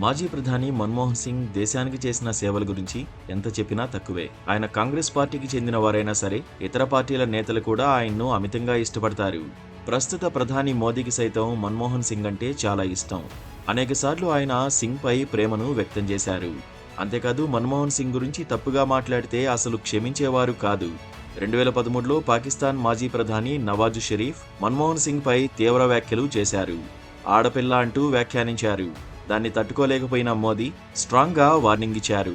మాజీ ప్రధాని మన్మోహన్ సింగ్ దేశానికి చేసిన సేవల గురించి ఎంత చెప్పినా తక్కువే. ఆయన కాంగ్రెస్ పార్టీకి చెందిన వారైనా సరే, ఇతర పార్టీల నేతలు కూడా ఆయన్ను అమితంగా ఇష్టపడతారు. ప్రస్తుత ప్రధాని మోదీకి సైతం మన్మోహన్ సింగ్ అంటే చాలా ఇష్టం. అనేకసార్లు ఆయన సింగ్ పై ప్రేమను వ్యక్తం చేశారు. అంతేకాదు, మన్మోహన్ సింగ్ గురించి తప్పుగా మాట్లాడితే అసలు క్షమించేవారు కాదు. 2013లో పాకిస్తాన్ మాజీ ప్రధాని నవాజ్ షరీఫ్ మన్మోహన్ సింగ్ పై తీవ్ర వ్యాఖ్యలు చేశారు. ఆడపిల్ల అంటూ వ్యాఖ్యానించారు. దాన్ని తట్టుకోలేకపోయిన మోదీ స్ట్రాంగ్గా వార్నింగ్ ఇచ్చారు.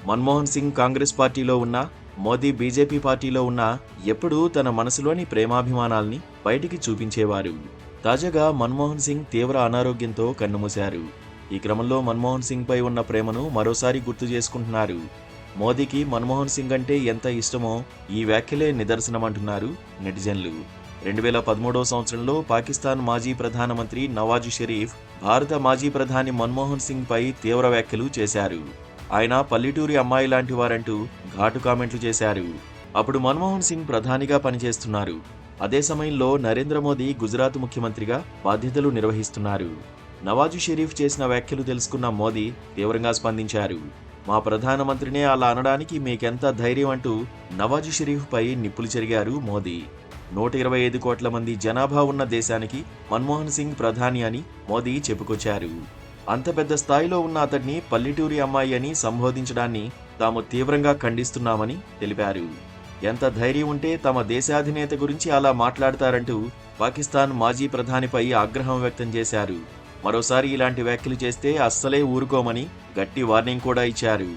మన్మోహన్ సింగ్ కాంగ్రెస్ పార్టీలో ఉన్నా, మోదీ బీజేపీ పార్టీలో ఉన్నా ఎప్పుడూ తన మనసులోని ప్రేమాభిమానాల్ని బయటికి చూపించేవారు. తాజాగా మన్మోహన్ సింగ్ తీవ్ర అనారోగ్యంతో కన్నుమూశారు. ఈ క్రమంలో మన్మోహన్ సింగ్ పై ఉన్న ప్రేమను మరోసారి గుర్తు చేసుకుంటున్నారు. మోదీకి మన్మోహన్ సింగ్ అంటే ఎంత ఇష్టమో ఈ వ్యాఖ్యలే నిదర్శనమంటున్నారు నెటిజన్లు. 2013 సంవత్సరంలో పాకిస్తాన్ మాజీ ప్రధానమంత్రి నవాజ్ షరీఫ్ భారత మాజీ ప్రధాని మన్మోహన్ సింగ్ పై తీవ్ర వ్యాఖ్యలు చేశారు. ఆయన పల్లెటూరి అమ్మాయి లాంటి వారంటూ ఘాటు కామెంట్లు చేశారు. అప్పుడు మన్మోహన్ సింగ్ ప్రధానిగా పనిచేస్తున్నారు. అదే సమయంలో నరేంద్ర మోదీ గుజరాత్ ముఖ్యమంత్రిగా బాధ్యతలు నిర్వహిస్తున్నారు. నవాజ్ షరీఫ్ చేసిన వ్యాఖ్యలు తెలుసుకున్న మోదీ తీవ్రంగా స్పందించారు. మా ప్రధానమంత్రినే అలా అనడానికి మీకెంత ధైర్యం అంటూ నవాజ్ షరీఫ్ పై నిప్పులు చెరిగారు మోదీ. 125 కోట్ల మంది జనాభా ఉన్న దేశానికి మన్మోహన్ సింగ్ ప్రధాని అని మోదీ చెప్పుకొచ్చారు. అంత పెద్ద స్థాయిలో ఉన్న అతడిని పల్లెటూరి అమ్మాయి అని సంబోధించడాన్ని తాము తీవ్రంగా ఖండిస్తున్నామని తెలిపారు. ఎంత ధైర్యం ఉంటే తమ దేశాధినేత గురించి అలా మాట్లాడతారంటూ పాకిస్తాన్ మాజీ ప్రధానిపై ఆగ్రహం వ్యక్తం చేశారు. మరోసారి ఇలాంటి వ్యాఖ్యలు చేస్తే అస్సలే ఊరుకోమని గట్టి వార్నింగ్ కూడా ఇచ్చారు.